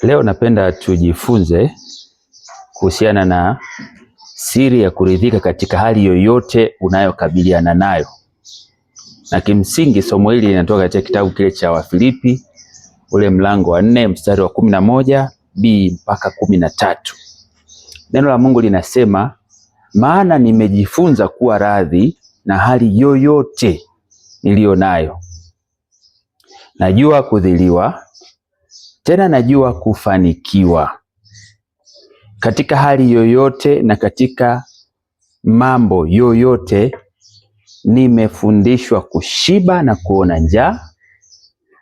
Leo napenda tujifunze kuhusiana na siri ya kuridhika katika hali yoyote unayokabiliana nayo. Na kimsingi somo hili linatoka katika kitabu kile cha Wafilipi ule mlango wa 4 mstari wa 11b mpaka 13. Neno la Mungu linasema, maana nimejifunza kuwa radhi na hali yoyote niliyo nayo. Najua kudhiliwa, tena najua kufanikiwa. Katika hali yoyote na katika mambo yoyote nimefundishwa kushiba na kuona njaa,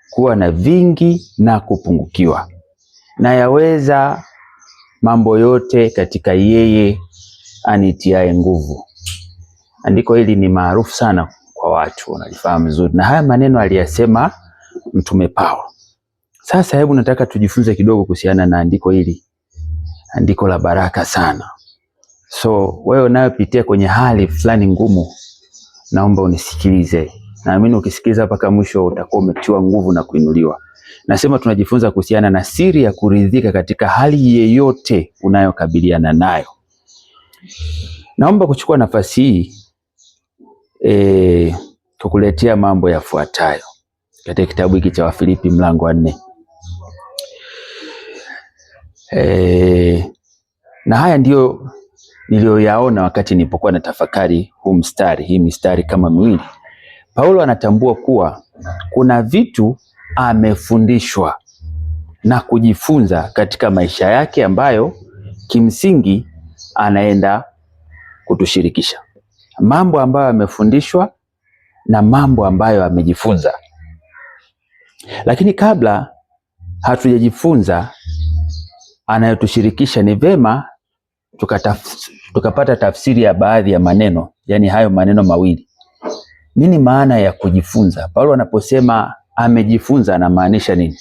kuwa na vingi na kupungukiwa. Na yaweza mambo yote katika yeye anitiaye nguvu. Andiko hili ni maarufu sana kwa watu, wanalifahamu vizuri. Na haya maneno aliyasema Mtume Paulo. Sasa hebu nataka tujifunze kidogo kuhusiana na andiko hili. Andiko la baraka sana. So wewe unayopitia kwenye hali fulani ngumu, naomba unisikilize. Naamini ukisikiliza mpaka mwisho utakuwa umetiwa nguvu na kuinuliwa. Nasema tunajifunza kuhusiana na siri ya kuridhika katika hali yeyote unayokabiliana nayo. Naomba kuchukua nafasi hii kukuletea mambo yafuatayo katika kitabu hiki cha Wafilipi mlango wa 4. Na haya ndio niliyoyaona wakati nilipokuwa na tafakari hii mistari kama miwili. Paulo anatambua kuwa kuna vitu amefundishwa na kujifunza katika maisha yake ambayo kimsingi anaenda kutushirikisha. Mambo ambayo amefundishwa na mambo ambayo amejifunza. Lakini kabla hatujajifunza anayotushirikisha, ni vema tukapata tafsiri ya baadhi ya maneno, yani hayo maneno mawili. Nini maana ya kujifunza? Paulo anaposema amejifunza anamaanisha nini?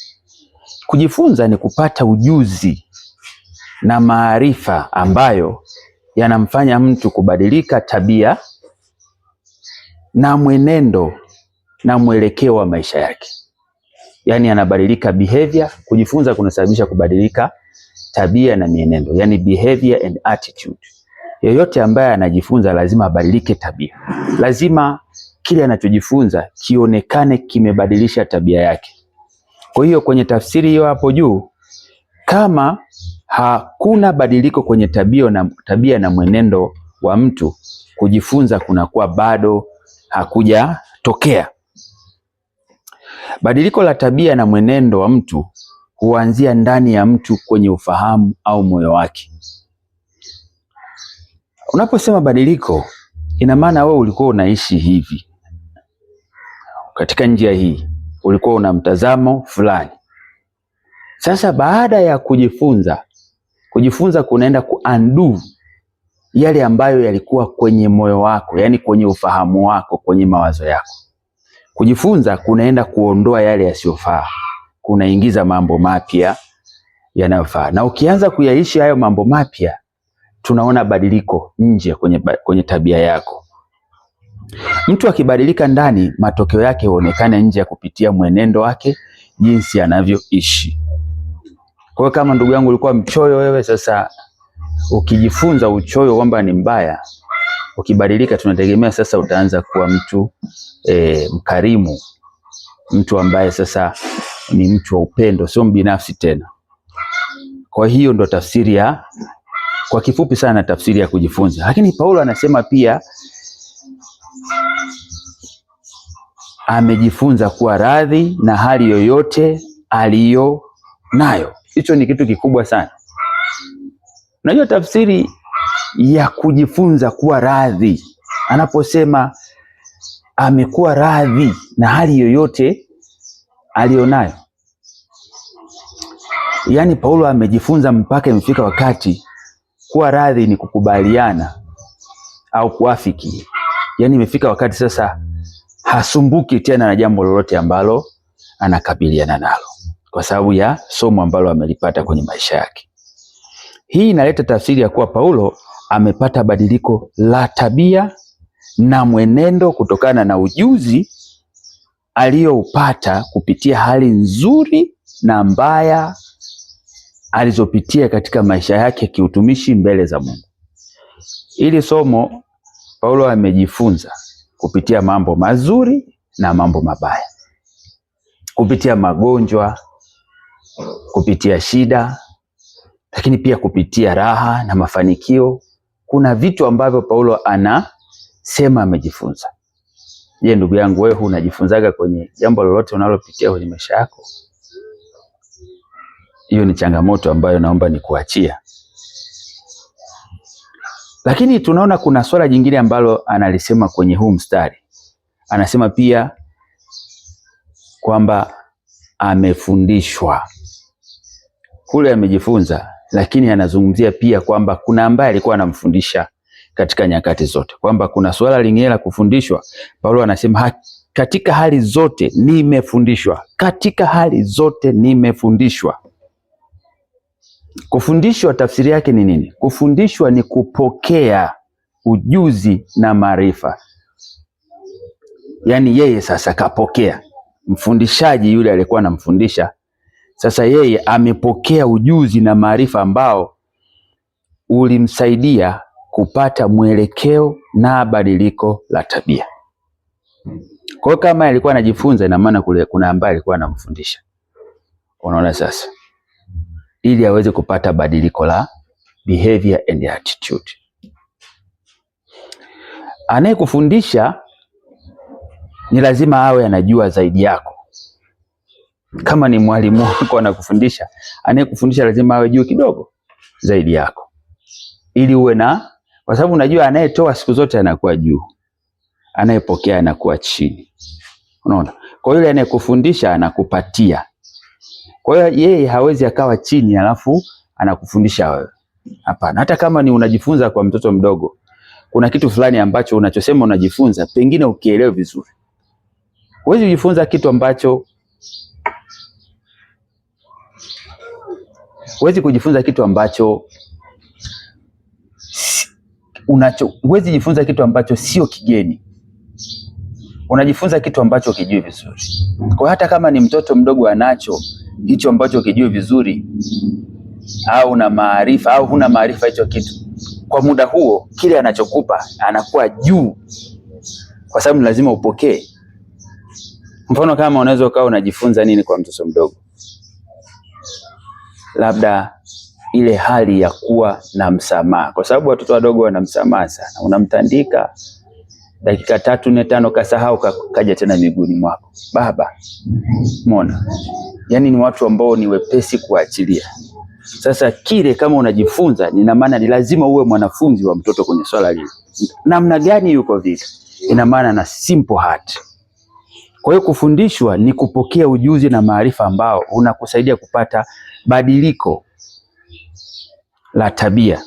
Kujifunza ni kupata ujuzi na maarifa ambayo yanamfanya mtu kubadilika tabia na mwenendo na mwelekeo wa maisha yake. Yani anabadilika behavior. Kujifunza kunasababisha kubadilika tabia na mienendo, yani behavior and attitude. Yeyote ambaye anajifunza lazima abadilike tabia. Lazima kile anachojifunza kionekane kimebadilisha tabia yake. Kwa hiyo kwenye tafsiri hiyo hapo juu, kama hakuna badiliko kwenye tabia na mwenendo wa mtu, kujifunza kunakuwa bado hakujatokea. Badiliko la tabia na mwenendo wa mtu huanzia ndani ya mtu kwenye ufahamu au moyo wake. Unaposema badiliko, ina maana wewe ulikuwa unaishi hivi. Katika njia hii, ulikuwa una mtazamo fulani. Sasa baada ya kujifunza kunaenda kuundo yale ambayo yalikuwa kwenye moyo wako, yani kwenye ufahamu wako, kwenye mawazo yako. Kujifunza kunaenda kuondoa yale yasiyofaa, kunaingiza mambo mapya yanayofaa. Na ukianza kuyaishi hayo mambo mapya, tunaona badiliko nje kwenye tabia yako. Mtu akibadilika ndani, matokeo yake huonekana nje kupitia mwenendo wake, jinsi anavyoishi. Kwa hiyo kama ndugu yangu ulikuwa mchoyo wewe, sasa ukijifunza uchoyo kwamba ni mbaya, ukibadilika tunategemea sasa utaanza kuwa mtu mkarimu, mtu ambaye sasa ni mtu wa upendo, sio mbinafsi tena. Kwa hiyo ndo tafsiri kwa kifupi sana tafsiri ya kujifunza. Lakini Paulo anasema pia amejifunza kuwa radhi na hali yoyote aliyo nayo. Hicho ni kitu kikubwa sana. Unajua tafsiri ya kujifunza kuwa radhi, anaposema amekuwa radhi na hali yoyote alionayo, yani Paulo amejifunza mpaka imefika wakati kuwa radhi ni kukubaliana au kuafiki. Yani imefika wakati sasa hasumbuki tena na jambo lolote ambalo anakabiliana nalo, kwa sababu ya somo ambalo amelipata kwenye maisha yake. Hii inaleta tafsiri ya kuwa Paulo amepata badiliko la tabia na mwenendo kutokana na ujuzi aliyoupata kupitia hali nzuri na mbaya alizopitia katika maisha yake kiutumishi mbele za Mungu. Ili somo Paulo amejifunza kupitia mambo mazuri na mambo mabaya, kupitia magonjwa, kupitia shida, lakini pia kupitia raha na mafanikio. Kuna vitu ambavyo Paulo anasema amejifunza. Je, ndugu yangu, wewe unajifunzaga kwenye jambo lolote unalopitia kwenye maisha yako? Hiyo ni changamoto ambayo naomba nikuachia. Lakini tunaona kuna swala jingine ambalo analisema kwenye huu mstari. Anasema pia kwamba amefundishwa. Kule amejifunza, lakini anazungumzia pia kwamba kuna ambaye alikuwa anamfundisha katika nyakati zote, kwamba kuna swala lingine la kufundishwa. Paulo anasema katika hali zote nimefundishwa. Katika hali zote nimefundishwa. Kufundishwa tafsiri yake ni nini? Kufundishwa ni kupokea ujuzi na maarifa. Yaani yeye sasa kapokea. Mfundishaji yule alikuwa anamfundisha, sasa yeye amepokea ujuzi na maarifa ambao ulimsaidia kupata mwelekeo na badiliko la tabia. Kwa hiyo kama alikuwa anajifunza, ina maana kule kuna ambaye alikuwa anamfundisha. Unaona sasa? Ili aweze kupata badiliko la behavior and attitude. Anayekufundisha ni lazima awe anajua zaidi yako. Kama ni mwalimu wako anakufundisha, anayekufundisha lazima awe juu kidogo zaidi yako. Ili uwe na, kwa sababu unajua anayetoa siku zote anakuwa juu, anayepokea anakuwa chini. Unaona? Kwa hiyo yule anayekufundisha anakupatia. Kwa hiyo yeye hawezi akawa chini alafu anakufundisha wewe. Hapana. Hata kama ni unajifunza kwa mtoto mdogo, kuna kitu fulani ambacho unachosema unajifunza, pengine ukielewa vizuri. Huwezi kujifunza kitu ambacho huwezi kujifunza kitu ambacho huwezi jifunza kitu ambacho sio kigeni. Unajifunza kitu ambacho kijui vizuri. Kwa hata kama ni mtoto mdogo anacho hicho ambacho kijui vizuri, au una maarifa au huna maarifa hicho kitu, kwa muda huo kile anachokupa anakuwa juu, kwa sababu lazima upokee. Mfano, kama unaweza ukawa unajifunza nini kwa mtoto mdogo, labda ile hali ya kuwa na msamaha, kwa sababu watoto wadogo wana msamaha sana. Unamtandika dakika 3, 4, 5 kasahau, kaja tena miguuni mwako, baba. Umeona? Yaani ni watu ambao ni wepesi kuachilia. Sasa kile kama unajifunza, ina maana ni lazima uwe mwanafunzi wa mtoto kwenye swala hili. Namna gani yuko vile? Ina maana na simple heart. Kwa hiyo kufundishwa ni kupokea ujuzi na maarifa ambao unakusaidia kupata badiliko la tabia.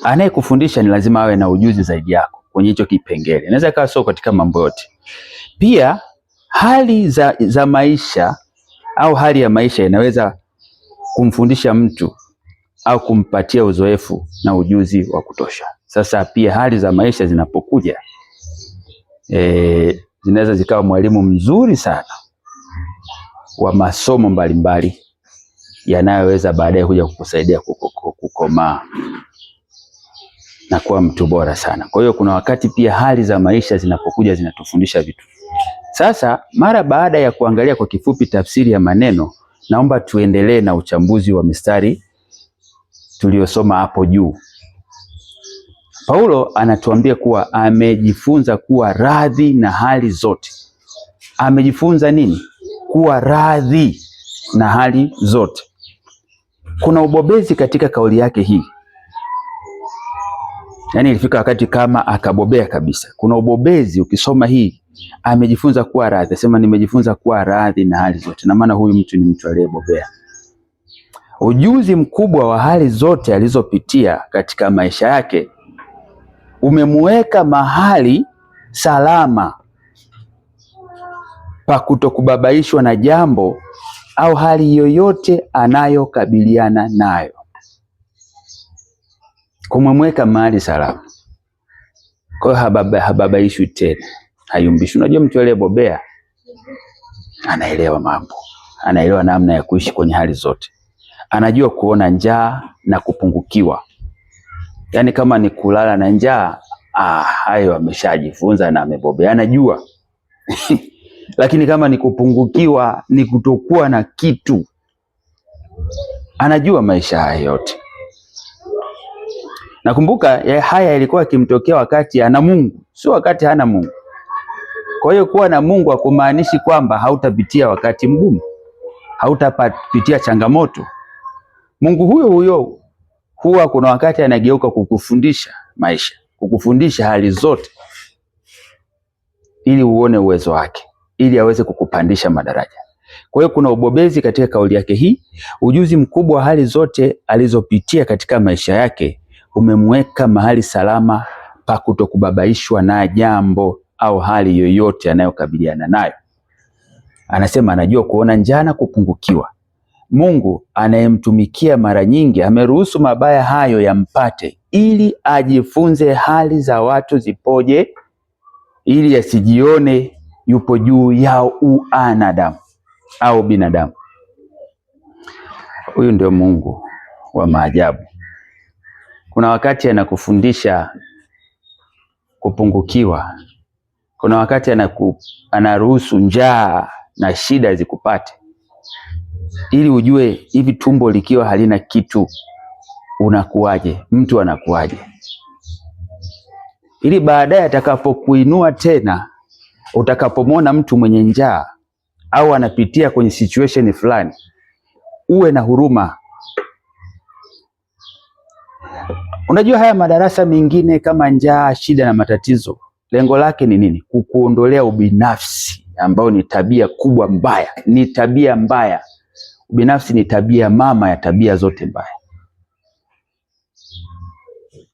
Anayekufundisha ni lazima awe na ujuzi zaidi yako kwenye hicho kipengele. Inaweza kawa sio katika mambo yote. Pia hali za maisha au hali ya maisha inaweza kumfundisha mtu au kumpatia uzoefu na ujuzi wa kutosha. Sasa pia hali za maisha zinapokuja, zinaweza zikawa mwalimu mzuri sana wa masomo mbalimbali yanayoweza baadaye kuja kukusaidia kukomaa na kuwa mtu bora sana. Kwa hiyo kuna wakati pia hali za maisha zinapokuja zinatufundisha vitu. Sasa mara baada ya kuangalia kwa kifupi tafsiri ya maneno, naomba tuendelee na uchambuzi wa mistari tuliyosoma hapo juu. Paulo anatuambia kuwa amejifunza kuwa radhi na hali zote. Amejifunza nini? Kuwa radhi na hali zote. Kuna ubobezi katika kauli yake hii. Yaani ilifika wakati kama akabobea kabisa. Kuna ubobezi ukisoma hii. Amejifunza kuwa radhi. Sema nimejifunza kuwa radhi na hali zote. Na maana huyu mtu ni mtu aliyebobea. Ujuzi mkubwa wa hali zote alizopitia katika maisha yake umemweka mahali salama pa kutokubabaishwa na jambo au hali yoyote anayokabiliana nayo. Kumemweka mahali salama. Kwa hiyo hababaishwi tena, hayumbishi. Unajua mtu aliyebobea anaelewa mambo, anaelewa namna ya kuishi kwenye hali zote, anajua kuona njaa na kupungukiwa. Yaani kama ni kulala na njaa, hayo ameshajifunza na amebobea, anajua. Lakini kama ni kupungukiwa, ni kutokuwa na kitu, anajua maisha haya yote. Nakumbuka haya yalikuwa yakimtokea wakati ana Mungu, sio wakati hana Mungu. Kwa hiyo kuwa na Mungu hakumaanishi kwamba hautapitia wakati mgumu, hautapitia changamoto. Mungu huyo huyo huwa kuna wakati anageuka kukufundisha maisha, kukufundisha hali zote, ili uone uwezo wake, ili aweze kukupandisha madaraja. Kwa hiyo kuna ubobezi katika kauli yake hii. Ujuzi mkubwa wa hali zote alizopitia katika maisha yake umemweka mahali salama pa kutokubabaishwa na jambo au hali yoyote anayokabiliana nayo. Anasema anajua kuona njaa na kupungukiwa. Mungu anayemtumikia mara nyingi ameruhusu mabaya hayo yampate ili ajifunze hali za watu zipoje, ili asijione yupo juu yao uanadamu au binadamu. Huyu ndio Mungu wa maajabu. Kuna wakati anakufundisha kupungukiwa. Kuna wakati anaruhusu njaa na shida zikupate, ili ujue hivi tumbo likiwa halina kitu unakuwaje, mtu anakuwaje, ili baadaye atakapokuinua tena, utakapomwona mtu mwenye njaa au anapitia kwenye situation fulani, uwe na huruma. Unajua haya madarasa mengine kama njaa, shida na matatizo, lengo lake ni nini? Kukuondolea ubinafsi ambao ni tabia kubwa mbaya, ni tabia mbaya. Ubinafsi ni tabia mama ya tabia zote mbaya.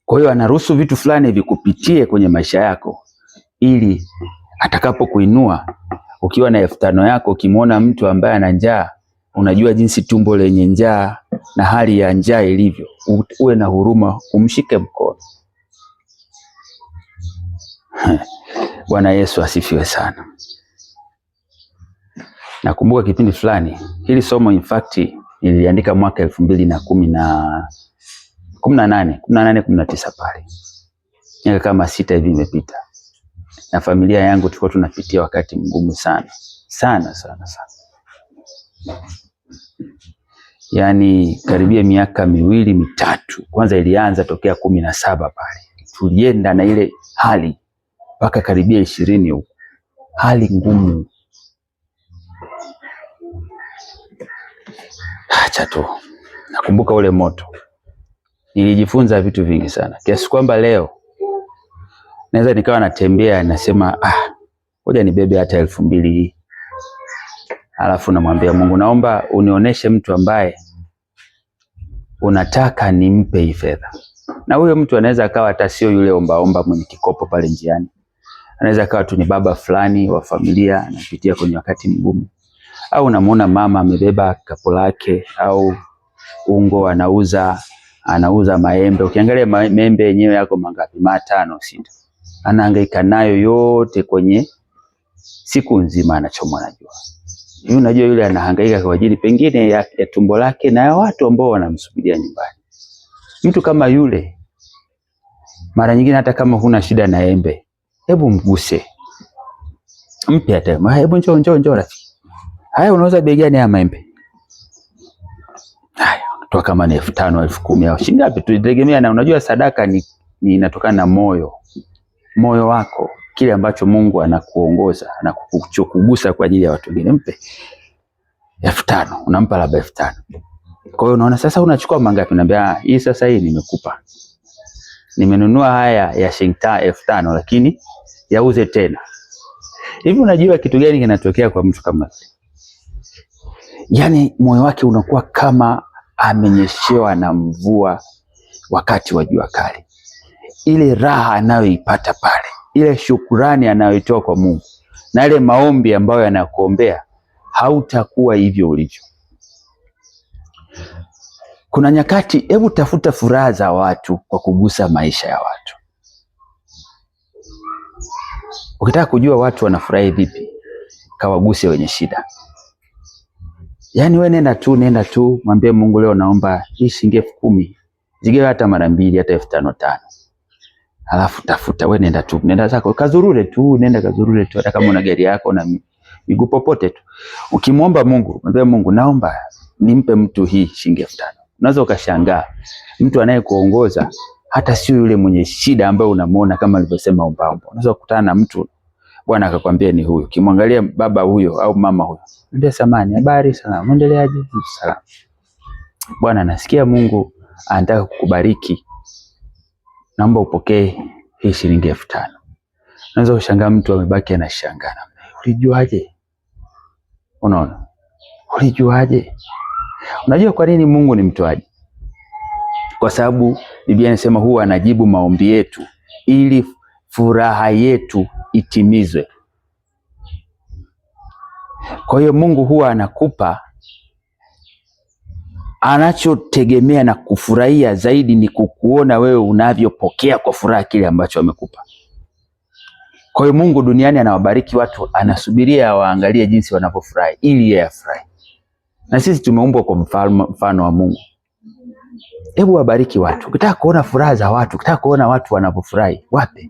Kwa hiyo anaruhusu vitu fulani vikupitie kwenye maisha yako, ili atakapokuinua ukiwa na 5,000 yako, ukimwona mtu ambaye ana njaa, unajua jinsi tumbo lenye njaa na hali ya njaa ilivyo, uwe na huruma, umshike mkono. Bwana Yesu asifiwe sana. Nakumbuka kipindi fulani, hili somo in fact niliandika mwaka 2018 pale. Miaka kama 6 hivi imepita. Na familia yangu tulikuwa tunapitia wakati mgumu sana. Sana. Yaani karibia miaka 2 mitatu. Kwanza ilianza tokea 17 pale. Tulienda na ile hali mpaka karibia 20 huko. Hali ngumu. Acha tu. Nakumbuka ule moto. Nilijifunza vitu vingi sana. Kiasi kwamba leo naweza nikawa natembea nasema ngoja nibebe hata 2,000 hii. Alafu namwambia Mungu, naomba unionyeshe mtu ambaye unataka nimpe hii fedha. Na huyo mtu anaweza akawa hata sio yule ombaomba mwenye kikopo pale njiani. Anaweza akawa tu ni baba fulani wa familia anapitia kwenye wakati mgumu. Au unamuona mama amebeba kapu lake au ungo anauza maembe. Ukiangalia maembe yenyewe yako mangapi? 5, 6. Anahangaika nayo yote kwenye siku nzima, anachomwa na jua. Unajua yule anahangaika kwa ajili pengine ya tumbo lake na ya watu ambao wanamsubiria nyumbani. Mtu kama yule, mara nyingine hata kama huna shida na embe, hebu mguse. Mpe hata, hebu njoo rafiki. Haya, unauza bei gani ya maembe? Haya, toa kama ni 5,000, 10,000 au shilingi ngapi, tutegemea. Na unajua sadaka ni inatokana na moyo wako, kile ambacho Mungu anakuongoza na kukugusa kwa ajili ya watu wengine. Mpe 5,000, unampa labda 5,000. Kwa hiyo unaona sasa unachukua mangapi? Naambia hii sasa, hii nimekupa, nimenunua haya ya shilingi 5,000, lakini yauze tena. Hivi unajua kitu gani kinatokea kwa mtu kama yule? Yaani moyo wake unakuwa kama amenyeshewa na mvua wakati wa jua kali. Ile raha anayoipata pale, ile shukrani anayoitoa kwa Mungu na ile maombi ambayo yanakuombea, hautakuwa hivyo ulivyo. Kuna nyakati, hebu tafuta furaha za watu kwa kugusa maisha ya watu. Ukitaka kujua watu wanafurahi vipi, kawaguse wenye shida. Yaani wewe nenda tu mwambie Mungu, leo naomba hii shilingi 10,000 zigewe hata mara 2, hata 5,500. Alafu tafuta, wewe nenda zako kazurure tu, hata kama una gari yako na miguu popote tu. Ukimwomba Mungu, mwambie Mungu, naomba nimpe mtu hii shilingi 5,000. Unaweza ukashangaa mtu anayekuongoza hata sio yule mwenye shida ambaye unamuona kama alivyosema ombaomba. Unaweza kukutana na mtu Bwana akakwambia ni huyo. Kimwangalia baba huyo au mama huyo, ndio samani, habari, salamu, endeleaje? Salamu. Bwana, nasikia Mungu anataka kukubariki, naomba upokee hii shilingi 5,000. Unaweza kushangaa mtu amebaki anashangaa, ulijuaje? Unaona, ulijuaje? Unajua kwa nini Mungu ni mtoaji? Kwa sababu Biblia inasema huwa anajibu maombi yetu ili furaha yetu itimizwe. Kwa hiyo Mungu huwa anakupa, anachotegemea na kufurahia zaidi ni kukuona wewe unavyopokea kwa furaha kile ambacho amekupa. Kwa hiyo Mungu duniani anawabariki watu, anasubiria waangalie jinsi wanavyofurahi ili yeye afurahi. Na sisi tumeumbwa kwa mfano wa Mungu. Hebu wabariki watu. Ukitaka kuona furaha za watu, ukitaka kuona watu wanapofurahi, wape.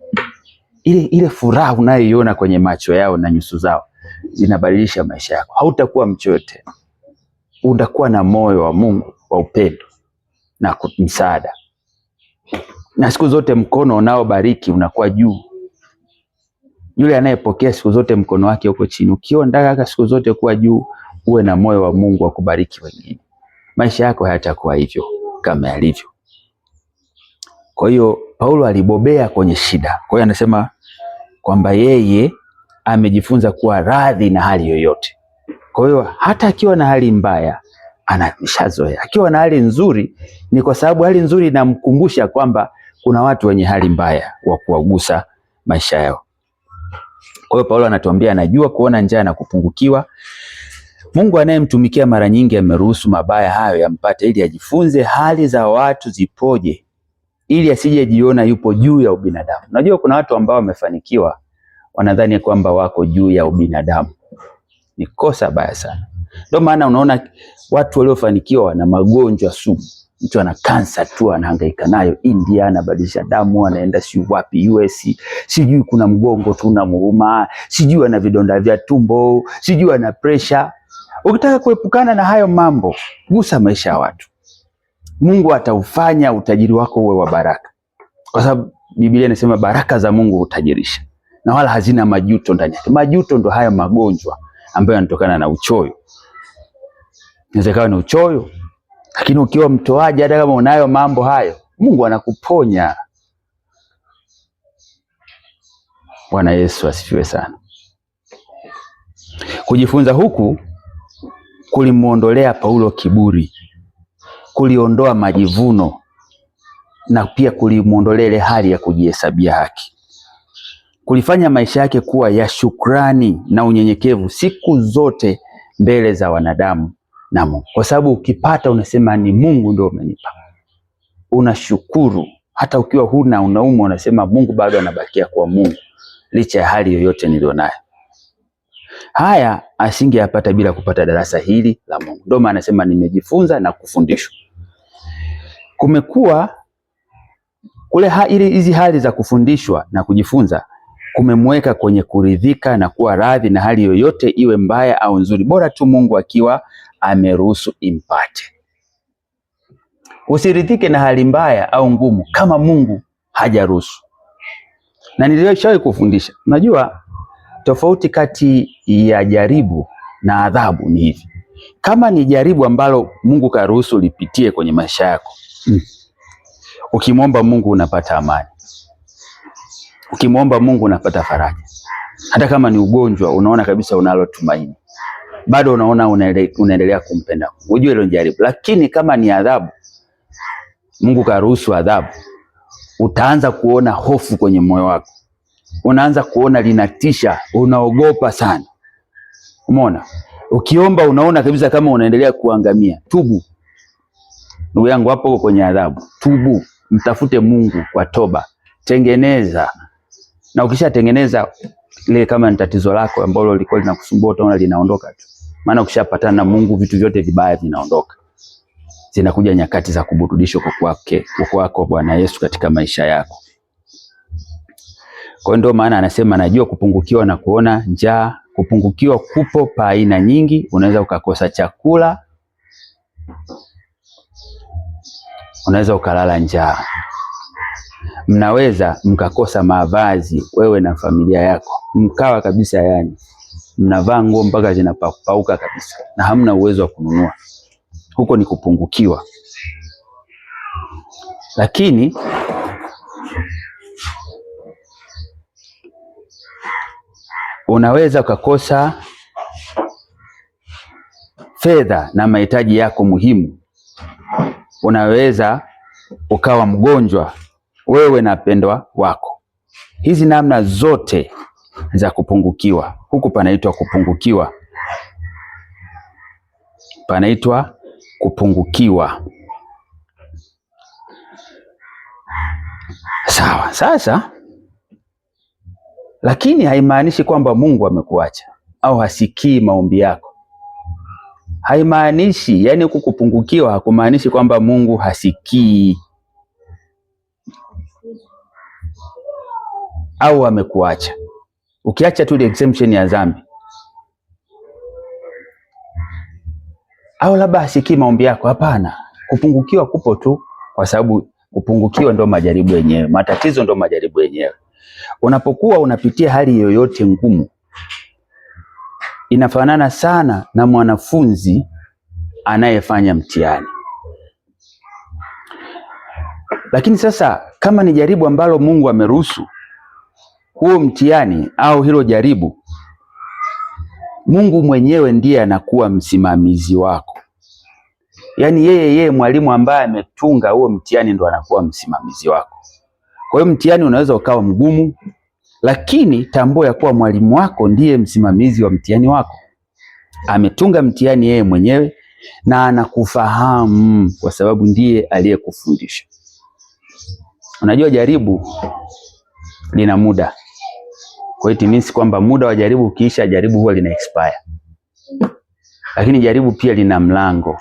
Ile furaha unayoiona kwenye macho yao na nyuso zao zinabadilisha maisha yako. Hautakuwa mchoyo tena. Utakuwa na moyo wa Mungu wa upendo na msaada. Na siku zote mkono unaobariki unakuwa juu. Yule anayepokea siku zote mkono wake uko chini. Ukiwa ndaka siku zote kuwa juu, uwe na moyo wa Mungu wa kubariki wengine, maisha yako hayatakuwa hivyo kama yalivyo. Kwa hiyo Paulo alibobea kwenye shida. Kwa hiyo anasema kwamba yeye amejifunza kuwa radhi na hali yoyote. Kwa hiyo hata akiwa na hali mbaya anashazoea. Akiwa na hali nzuri ni kwa sababu hali nzuri inamkumbusha kwamba kuna watu wenye hali mbaya wa kuwagusa maisha yao. Kwa hiyo Paulo anatuambia anajua kuona njaa na kupungukiwa. Mungu anayemtumikia mara nyingi ameruhusu mabaya hayo yampate ili ajifunze hali za watu zipoje, ili asije jiona yupo juu ya ubinadamu. Unajua kuna watu ambao wamefanikiwa wanadhani kwamba wako juu ya ubinadamu. Ni kosa baya sana. Ndio maana unaona watu waliofanikiwa wana magonjwa sugu. Mtu ana kansa tu anahangaika nayo India, anabadilisha damu, anaenda si wapi US, sijui kuna mgongo tu unamuuma, sijui ana vidonda vya tumbo, sijui ana pressure. Ukitaka kuepukana na hayo mambo, gusa maisha ya watu. Mungu ataufanya utajiri wako uwe wa baraka. Kwa sababu Biblia inasema baraka za Mungu hutajirisha na wala hazina majuto ndani yake. Majuto ndo haya magonjwa ambayo yanatokana na uchoyo. Inawezekana ni uchoyo, lakini ukiwa mtoaji, hata kama unayo mambo hayo, Mungu anakuponya. Bwana Yesu asifiwe sana. Kujifunza huku kulimuondolea Paulo kiburi, kuliondoa majivuno na pia kulimuondolea ile hali ya kujihesabia haki. Kulifanya maisha yake kuwa ya shukrani na unyenyekevu siku zote mbele za wanadamu na Mungu. Kwa sababu ukipata unasema ni Mungu ndio amenipa. Unashukuru hata ukiwa huna, unaumwa, unasema Mungu bado anabakia kwa Mungu licha ya hali yoyote nilionayo. Haya asingeyapata bila kupata darasa hili la Mungu. Ndio maana anasema nimejifunza na kufundishwa. Kumekuwa kule hizi hali za kufundishwa na kujifunza kumemweka kwenye kuridhika na kuwa radhi na hali yoyote, iwe mbaya au nzuri, bora tu Mungu akiwa ameruhusu impate. Usiridhike na hali mbaya au ngumu kama Mungu hajaruhusu. Na nilishawahi kufundisha, unajua tofauti kati ya jaribu na adhabu ni hivi. Kama ni jaribu ambalo Mungu karuhusu lipitie kwenye maisha yako, ukimwomba Mungu unapata amani. Ukimwomba Mungu unapata faraja. Hata kama ni ugonjwa, unaona kabisa unalo tumaini. Bado unaona unaendelea kumpenda. Ujue hilo ni jaribu. Lakini kama ni adhabu, Mungu karuhusu adhabu, utaanza kuona hofu kwenye moyo wako. Unaanza kuona linatisha, unaogopa sana. Umeona? Ukiomba unaona kabisa kama unaendelea kuangamia. Tubu. Ndugu yangu, hapo kwenye adhabu, tubu, mtafute Mungu kwa toba. Tengeneza. Na ukishatengeneza, Ile kama ni tatizo lako ambalo lilikuwa linakusumbua utaona linaondoka tu. Maana ukishapatana na Mungu vitu vyote vibaya vinaondoka. Zinakuja nyakati za kuburudishwa kwako Bwana Yesu katika maisha yako. Kwa ndio maana anasema najua kupungukiwa na kuona njaa. Kupungukiwa kupo pa aina nyingi. Unaweza ukakosa chakula, unaweza ukalala njaa, mnaweza mkakosa mavazi wewe na familia yako, mkawa kabisa yani mnavaa nguo mpaka zinapauka kabisa na hamna uwezo wa kununua. Huko ni kupungukiwa. Lakini unaweza ukakosa fedha na mahitaji yako muhimu. Unaweza ukawa mgonjwa wewe na pendwa wako. Hizi namna zote za kupungukiwa, huku panaitwa kupungukiwa. Panaitwa kupungukiwa. Sawa. Sasa lakini haimaanishi kwamba Mungu amekuacha au hasikii maombi yako. Haimaanishi, yani huku kupungukiwa hakumaanishi kwamba Mungu hasikii au amekuacha. Ukiacha tu exemption ya dhambi, au labda hasikii maombi yako, hapana. Kupungukiwa kupo tu kwa sababu kupungukiwa ndo majaribu yenyewe. Matatizo ndo majaribu yenyewe. Unapokuwa unapitia hali yoyote ngumu, inafanana sana na mwanafunzi anayefanya mtihani. Lakini sasa kama ni jaribu ambalo Mungu ameruhusu, huo mtihani au hilo jaribu, Mungu mwenyewe ndiye anakuwa msimamizi wako. Yaani yeye mwalimu ambaye ametunga huo mtihani ndo anakuwa msimamizi wako. Kwa hiyo mtihani unaweza ukawa mgumu, lakini tambua ya kuwa mwalimu wako ndiye msimamizi wa mtihani wako. Ametunga mtihani yeye mwenyewe na anakufahamu kwa sababu ndiye aliyekufundisha. Unajua jaribu lina muda. Kwa hiyo means kwamba muda wa jaribu ukiisha, jaribu huwa lina expire. Lakini jaribu pia lina mlango.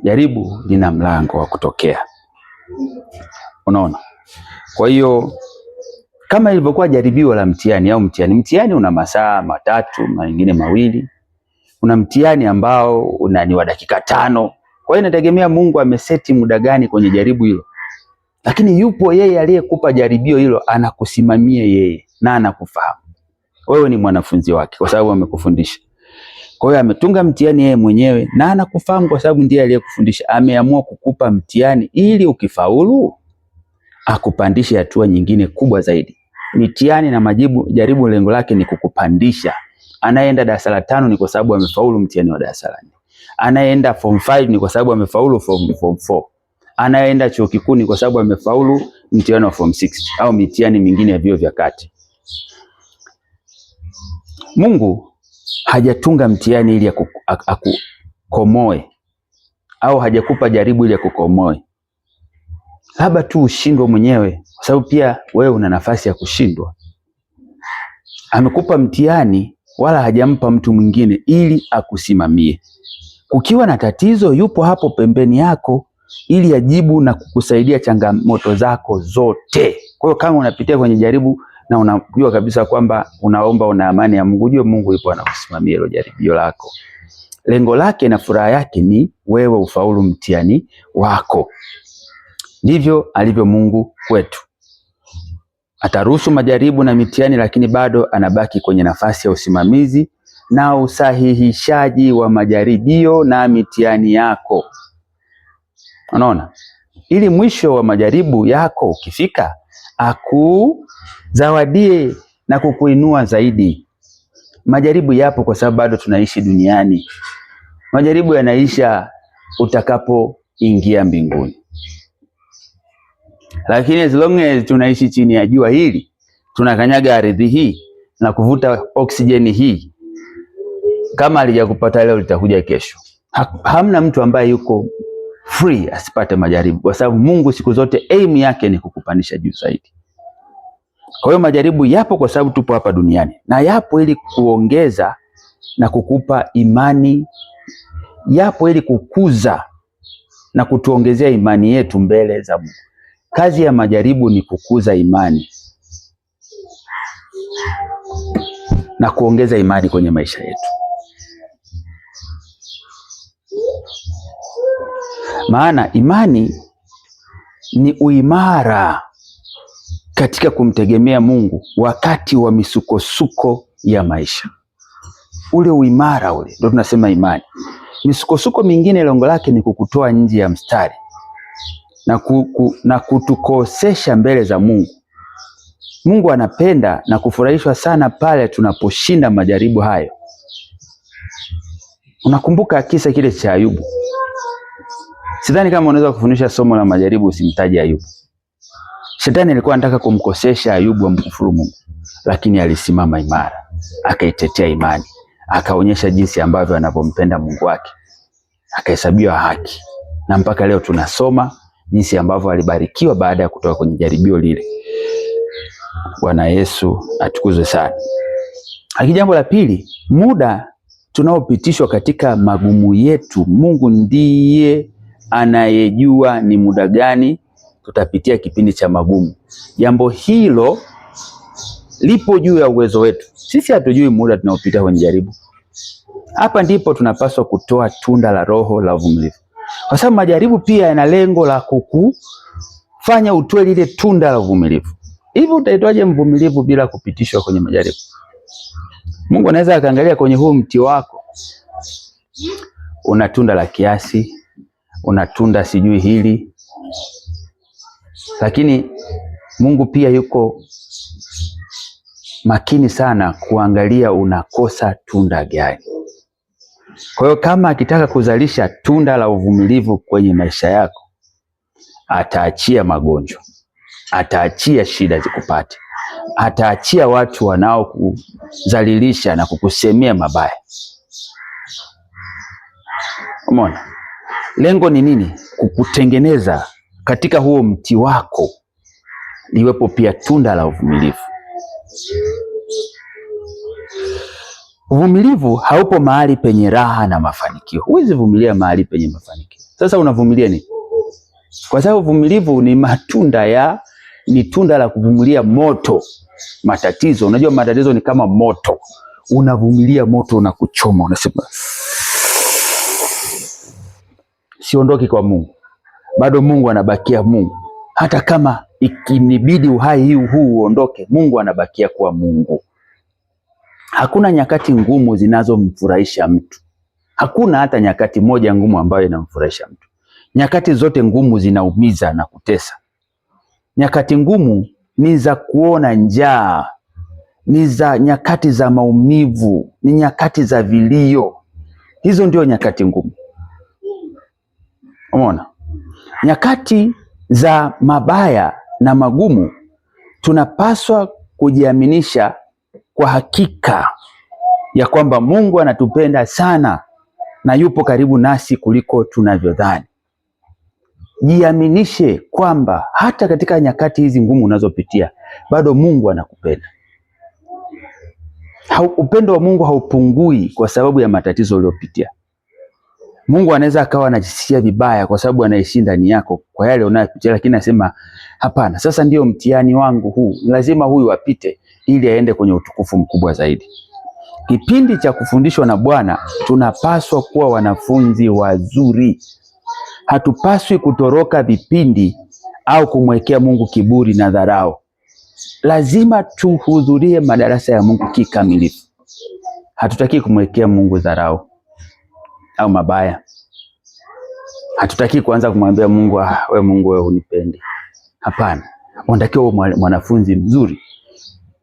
Jaribu lina mlango wa kutokea. Unaona? Kwa hiyo kama ilivyokuwa jaribio la mtihani au mtihani una masaa 3 na mengine 2. Kuna mtihani ambao ni wa dakika 5. Kwa hiyo inategemea Mungu ameseti muda gani kwenye jaribu hilo. Lakini yupo yeye aliyekupa jaribio hilo, anakusimamia yeye na anakufahamu. Wewe ni mwanafunzi wake kwa sababu amekufundisha. Kwa hiyo ametunga mtihani yeye mwenyewe na anakufahamu kwa sababu ndiye aliyekufundisha. Ameamua kukupa mtihani ili ukifaulu akupandishe hatua nyingine kubwa zaidi. Mitihani na jaribu lengo lake ni kukupandisha. Anayeenda darasa la 5 ni kwa sababu amefaulu mtihani wa darasa la 4. Anayeenda form 5 ni kwa sababu amefaulu form 4. Anayeenda chuo kikuu ni kwa sababu amefaulu mtihani wa form 6 au mitihani mingine ya vyuo vya kati. Mungu hajatunga mtihani ili akukomoe au hajakupa jaribu ili akukomoe. Labda tu ushindwe mwenyewe, kwa sababu pia wewe una nafasi ya kushindwa. Amekupa mtihani wala hajampa mtu mwingine ili akusimamie. Ukiwa na tatizo, yupo hapo pembeni yako ili ajibu na kukusaidia changamoto zako zote. Kwa hiyo kama unapitia kwenye jaribu na unajua kabisa kwamba unaomba una amani ya Mungu, jua Mungu yupo anakusimamia hilo jaribio lako. Lengo lake na furaha yake ni wewe ufaulu mtihani wako. Ndivyo alivyo Mungu kwetu. Ataruhusu majaribu na mitihani, lakini bado anabaki kwenye nafasi ya usimamizi na usahihishaji wa majaribio na mitihani yako. Unaona? Ili mwisho wa majaribu yako ukifika, akuzawadie na kukuinua zaidi. Majaribu yapo kwa sababu bado tunaishi duniani. Majaribu yanaisha utakapoingia mbinguni. Lakini as long as tunaishi chini ya jua hili, tunakanyaga ardhi hii na kuvuta oksijeni hii, kama alijakupata leo litakuja kesho. Hamna mtu ambaye yuko free asipate majaribu, kwa sababu Mungu siku zote aim yake ni kukupandisha juu zaidi. Kwa hiyo majaribu yapo kwa sababu tupo hapa duniani, na yapo ili kuongeza na kukupa imani, yapo ili kukuza na kutuongezea imani yetu mbele za Mungu. Kazi ya majaribu ni kukuza imani na kuongeza imani kwenye maisha yetu. Maana imani ni uimara katika kumtegemea Mungu wakati wa misukosuko ya maisha. Ule uimara ule ndio tunasema imani. Misukosuko mingine lengo lake ni kukutoa nje ya mstari na kutukosesha mbele za Mungu. Mungu anapenda na kufurahishwa sana pale tunaposhinda majaribu hayo. Unakumbuka kisa kile cha Ayubu? Sidhani kama unaweza kufundisha somo la majaribu usimtaje Ayubu. Shetani alikuwa anataka kumkosesha Ayubu amkufuru Mungu, lakini alisimama imara, akaitetea imani, akaonyesha jinsi ambavyo anavyompenda Mungu wake, akahesabiwa haki, na mpaka leo tunasoma jinsi ambavyo alibarikiwa baada ya kutoka kwenye jaribio lile. Bwana Yesu atukuzwe sana. Lakini jambo la pili, muda tunaopitishwa katika magumu yetu, Mungu ndiye anayejua ni muda gani tutapitia kipindi cha magumu. Jambo hilo lipo juu ya uwezo wetu. Sisi hatujui muda tunaopita kwenye jaribu. Hapa ndipo tunapaswa kutoa tunda la Roho la uvumilivu, kwa sababu majaribu pia yana lengo la kukufanya utoe lile tunda la uvumilivu. Hivi utaitwaje mvumilivu bila kupitishwa kwenye majaribu? Mungu anaweza akaangalia kwenye huu mti wako, una tunda la kiasi, una tunda sijui hili, lakini Mungu pia yuko makini sana kuangalia unakosa tunda gani. Kwa hiyo kama akitaka kuzalisha tunda la uvumilivu kwenye maisha yako, ataachia magonjwa, ataachia shida zikupate, ataachia watu wanaokudhalilisha na kukusemea mabaya. Umeona? Lengo ni nini? Kukutengeneza katika huo mti wako liwepo pia tunda la uvumilivu. Uvumilivu haupo mahali penye raha na mafanikio. Huwezi vumilia mahali penye mafanikio. Sasa unavumilia nini? Kwa sababu uvumilivu ni tunda la kuvumilia moto, matatizo. Unajua matatizo ni kama moto. Unavumilia moto unakuchoma, unasema siondoki kwa Mungu. Bado Mungu anabakia Mungu. Hata kama ikinibidi uhai huu uondoke, Mungu anabakia kuwa Mungu. Hakuna nyakati ngumu zinazomfurahisha mtu. Hakuna hata nyakati moja ngumu ambayo inamfurahisha mtu. Nyakati zote ngumu zinaumiza na kutesa. Nyakati ngumu ni za kuona njaa, ni za nyakati za maumivu, ni nyakati za vilio. Hizo ndio nyakati ngumu. Umeona? Nyakati za mabaya na magumu tunapaswa kujiaminisha kwa hakika ya kwamba Mungu anatupenda sana na yupo karibu nasi kuliko tunavyodhani. Jiaminishe kwamba hata katika nyakati hizi ngumu unazopitia bado Mungu anakupenda. Upendo wa Mungu haupungui kwa sababu ya matatizo uliyopitia. Mungu anaweza akawa anajisikia vibaya kwa sababu anaishi ndani yako kwa yale unayopitia, lakini anasema hapana, sasa ndio mtihani wangu huu, lazima huyu apite ili aende kwenye utukufu mkubwa zaidi. Kipindi cha kufundishwa na Bwana tunapaswa kuwa wanafunzi wazuri. Hatupaswi kutoroka vipindi au kumwekea Mungu kiburi na dharau. Lazima tuhudhurie madarasa ya Mungu kikamilifu. Hatutaki kumwekea Mungu dharau au mabaya. Hatutaki kuanza kumwambia Mungu, Mungu wewe unipendi. Hapana. Unatakiwa mwanafunzi mzuri.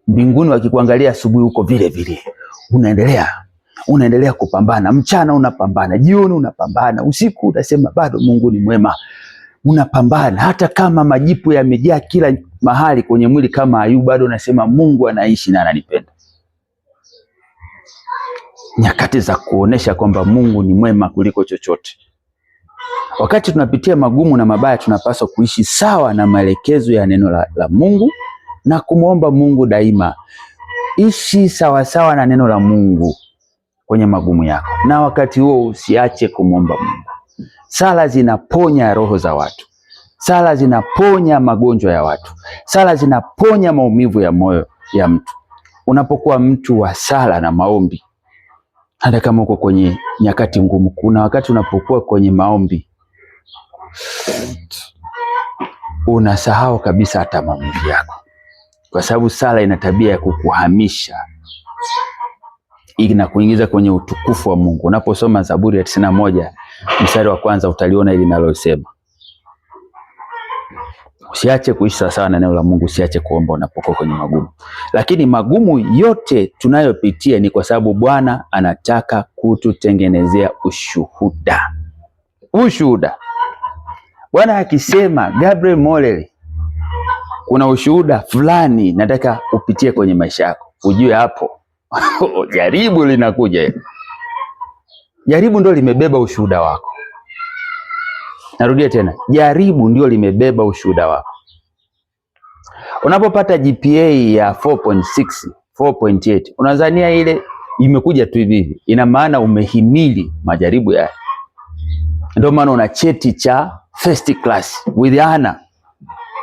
Mbinguni wakikuangalia asubuhi uko vile vile. Unaendelea kupambana. Mchana unapambana, jioni unapambana, usiku utasema bado Mungu ni mwema. Unapambana hata kama majipu yamejaa kila mahali kwenye mwili kama Ayubu, bado unasema Mungu anaishi na ananipenda. Nyakati za kuonesha kwamba Mungu ni mwema kuliko chochote. Wakati tunapitia magumu na mabaya, tunapaswa kuishi sawa na maelekezo ya neno la Mungu na kumwomba Mungu daima. Ishi sawasawa na neno la Mungu kwenye magumu yako, na wakati huo usiache kumwomba Mungu. Sala zinaponya roho za watu. Sala zinaponya magonjwa ya watu. Sala zinaponya maumivu ya moyo ya mtu. Unapokuwa mtu wa sala na maombi, hata kama uko kwenye nyakati ngumu, kuna wakati unapokuwa kwenye maombi unasahau kabisa hata maumivu yako, kwa sababu sala ina tabia ya kukuhamisha na kuingiza kwenye utukufu wa Mungu. Unaposoma Zaburi ya 91 mstari wa kwanza utaliona hili linalosema, usiache kuishi sawasawa na neno la Mungu, usiache kuomba unapokuwa kwenye magumu. Lakini magumu yote tunayopitia ni kwa sababu Bwana anataka kututengenezea ushuhuda. Ushuhuda. Bwana akisema, Gabriel Molel, kuna ushuhuda fulani nataka upitie kwenye maisha yako, ujue hapo jaribu linakuja. Jaribu ndio limebeba ushuhuda wako. Narudia tena, jaribu ndio limebeba ushuhuda wako. Unapopata GPA ya 4.6, 4.8, unadhania ile imekuja tu hivi. Ina maana umehimili majaribu yale. Ndio maana una cheti cha first class with honor.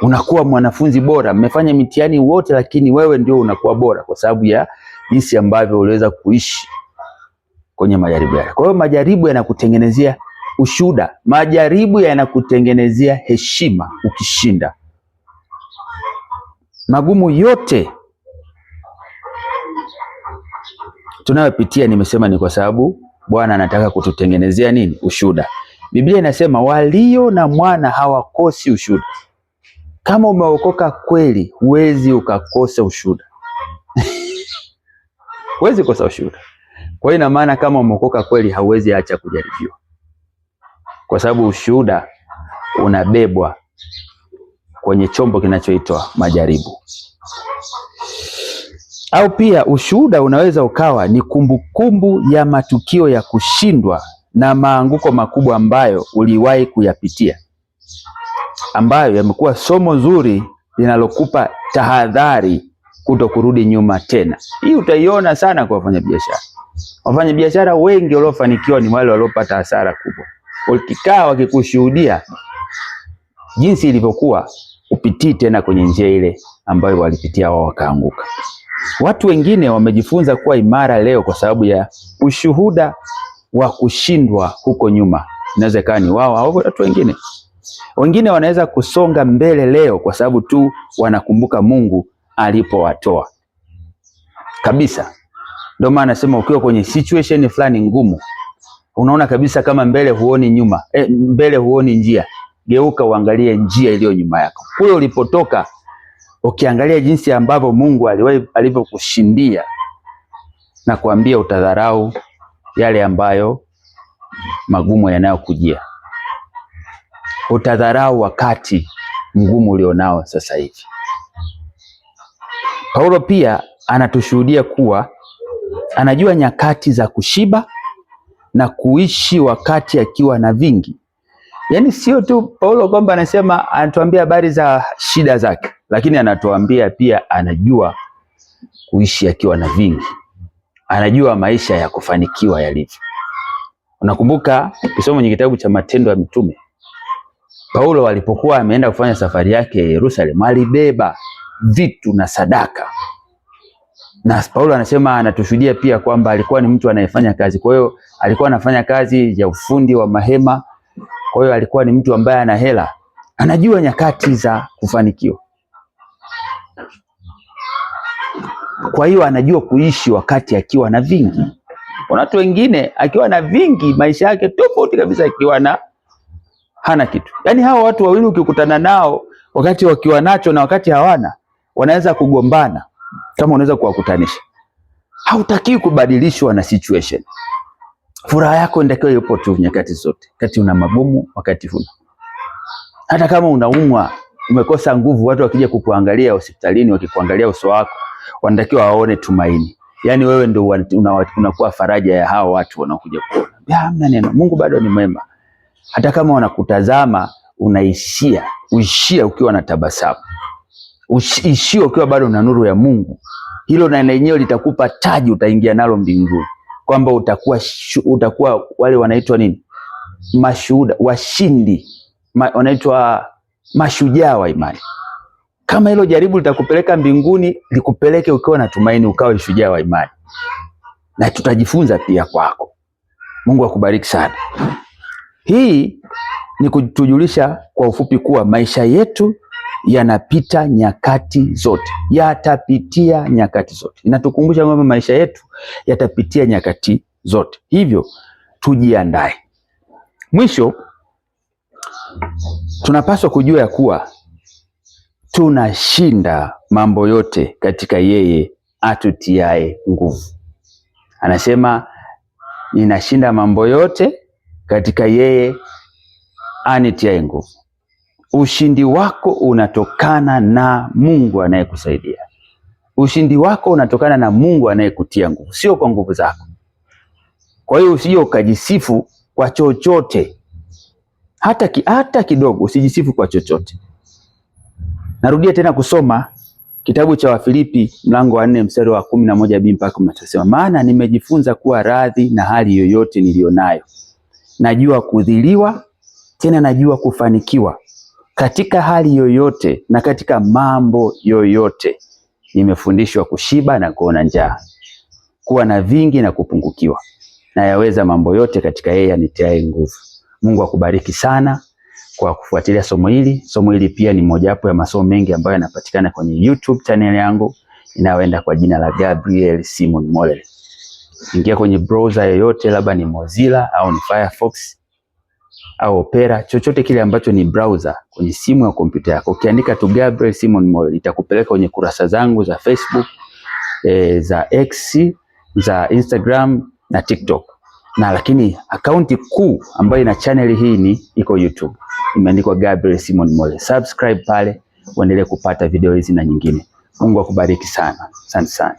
Unakuwa mwanafunzi bora. Mmefanya mitihani wote, lakini wewe ndio unakuwa bora kwa sababu ya jinsi ambavyo uliweza kuishi kwenye majaribu yale. Kwa hiyo majaribu yanakutengenezea ushuhuda. Majaribu yanakutengenezea heshima ukishinda. Magumu yote tunayopitia, nimesema ni kwa sababu Bwana anataka kututengenezea nini? Ushuhuda. Biblia inasema walio na mwana hawakosi ushuhuda. Kama umeokoka kweli, huwezi ukakosa ushuhuda. Huwezi kosa ushuhuda. Kwa hiyo ina maana kama umeokoka kweli, hauwezi acha kujaribiwa, kwa sababu ushuhuda unabebwa kwenye chombo kinachoitwa majaribu. Au pia ushuhuda unaweza ukawa ni kumbukumbu ya matukio ya kushindwa na maanguko makubwa ambayo uliwahi kuyapitia, ambayo yamekuwa somo zuri linalokupa tahadhari kuto kurudi nyuma tena. Hii utaiona sana kwa wafanyabiashara. Wafanyabiashara wengi waliofanikiwa ni wale waliopata hasara kubwa. Ukikaa wakikushuhudia jinsi ilivyokuwa, upitii tena kwenye njia ile ambayo walipitia wao wakaanguka. Watu wengine wamejifunza kuwa imara leo kwa sababu ya ushuhuda wa kushindwa huko nyuma. Inaweza ikawa ni wao au watu wengine. Wengine wanaweza kusonga mbele leo kwa sababu tu wanakumbuka Mungu alipowatoa kabisa. Ndio maana nasema ukiwa kwenye situation fulani ngumu, unaona kabisa kama mbele huoni nyuma, mbele huoni njia, geuka uangalie njia iliyo nyuma yako. Kule ulipotoka, ukiangalia jinsi ambavyo Mungu alivyokushindia, na kuambia utadharau yale ambayo magumu yanayokujia. Utadharau wakati mgumu ulionao sasa hivi. Paulo pia anatushuhudia kuwa anajua nyakati za kushiba na kuishi wakati akiwa na vingi. Yaani sio tu Paulo kwamba anatuambia habari za shida zake, lakini anatuambia pia anajua kuishi akiwa na vingi. Anajua maisha ya kufanikiwa yalivyo. Unakumbuka ukisoma kwenye kitabu cha Matendo ya Mitume, Paulo alipokuwa ameenda kufanya safari yake Yerusalemu, alibeba vitu na sadaka. Na Paulo anatushuhudia pia kwamba alikuwa ni mtu anayefanya kazi. Kwa hiyo alikuwa anafanya kazi ya ufundi wa mahema. Kwa hiyo alikuwa ni mtu ambaye ana hela. Anajua nyakati za kufanikiwa. Kwa hiyo anajua kuishi wakati akiwa na vingi. Kuna watu wengine akiwa na vingi maisha yake tofauti kabisa akiwa hana kitu. Yaani hao watu wawili ukikutana nao wakati wakiwa nacho na wakati hawana, wanaweza kugombana kama unaweza kuwakutanisha. Hautaki kubadilishwa na situation. Furaha yako inatakiwa ipo tu nyakati zote. Wakati una magumu, wakati huna. Hata kama unaumwa, umekosa nguvu, watu wakija kukuangalia hospitalini, wakikuangalia uso wako, wanatakiwa waone tumaini. Yaani wewe ndio unakuwa faraja ya hao watu wanaokuja kuona. Hamna neno. Mungu bado ni mwema. Hata kama wanakutazama, uishia ukiwa na tabasamu. ishio ukiwa bado na nuru ya Mungu, hilo na lenyewe litakupa taji, utaingia nalo mbinguni, kwamba utakuwa wale wanaitwa nini, mashuhuda, washindi, wanaitwa mashujaa wa imani. Kama hilo jaribu litakupeleka mbinguni, likupeleke ukiwa na tumaini, ukawa shujaa wa imani, na tutajifunza pia kwako. Mungu akubariki sana. Hii ni kutujulisha kwa ufupi kuwa maisha yetu yanapita nyakati zote, yatapitia nyakati zote. Inatukumbusha kwamba maisha yetu yatapitia nyakati zote, hivyo tujiandae. Mwisho, tunapaswa kujua ya kuwa tunashinda mambo yote katika yeye atutiae nguvu. Anasema ninashinda mambo yote katika yeye anitiae nguvu. Ushindi wako unatokana na Mungu anayekusaidia. Ushindi wako unatokana na Mungu anayekutia nguvu, sio kwa nguvu zako. Kwa hiyo usije ukajisifu kwa chochote, hata kidogo, usijisifu kwa chochote. Narudia tena kusoma kitabu cha Wafilipi mlango wa 4 mstari wa 11b mpaka 13. Maana nimejifunza kuwa radhi na hali yoyote nilionayo. Najua kudhiliwa, tena najua kufanikiwa. Katika hali yoyote na katika mambo yoyote nimefundishwa kushiba na kuona njaa, kuwa na vingi na kupungukiwa. Na yaweza mambo yote katika yeye anitiaye nguvu. Mungu akubariki sana kwa kufuatilia somo hili. Somo hili pia ni mojawapo ya masomo mengi ambayo yanapatikana kwenye YouTube channel yangu inayoenda kwa jina la Gabriel Simon Molel. Ingia kwenye browser yoyote, labda ni Mozilla au ni Firefox au Opera, chochote kile ambacho ni browser kwenye simu ya kompyuta yako. Ukiandika tu Gabriel Simon Molel itakupeleka kwenye kurasa zangu za Facebook, za X, za Instagram na TikTok. Na lakini akaunti kuu ambayo ina channel hii iko YouTube. Imeandikwa Gabriel Simon Molel. Subscribe pale uendelee kupata video hizi na nyingine. Mungu akubariki sana. Asante sana.